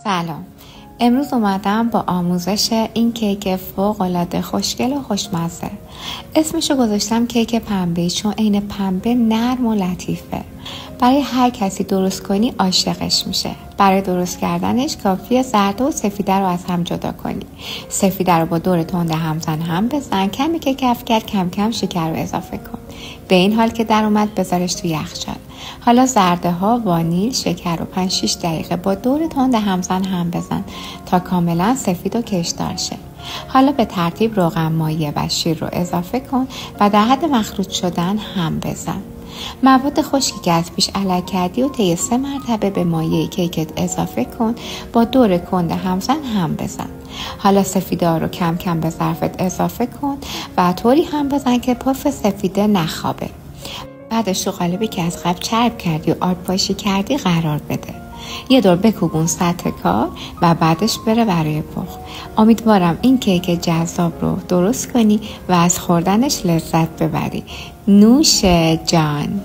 سلام. امروز اومدم با آموزش این کیک فوق‌العاده خوشگل و خوشمزه. اسمشو گذاشتم کیک پنبه چون عین پنبه نرم و لطیفه. برای هر کسی درست کنی عاشقش میشه. برای درست کردنش کافیه زرد و سفیده رو از هم جدا کنی. سفیده رو با دور تند همزن هم بزن، کمی که کف کرد کم کم شکر رو اضافه کن. به این حال که در اومد بذارش تو یخچال. حالا زرده ها، وانیل، شکر رو 5-6 دقیقه با دور تند همزن هم بزن تا کاملا سفید و کشدار شه. حالا به ترتیب روغن مایه و شیر رو اضافه کن و در حد مخلوط شدن هم بزن. مواد خشکی که از پیش علک کردی و طی 3 مرتبه به مایه کیکت اضافه کن، با دور کند همزن هم بزن. حالا سفیده رو کم کم به ظرفت اضافه کن و طوری هم بزن که پف سفیده نخوابه. بعدش تو قالبی که از قبل چرب کردی و آرد پاشی کردی قرار بده. یه دور بکوبون سطح کار و بعدش بره برای پخت. امیدوارم این کیک جذاب رو درست کنی و از خوردنش لذت ببری. نوش جان.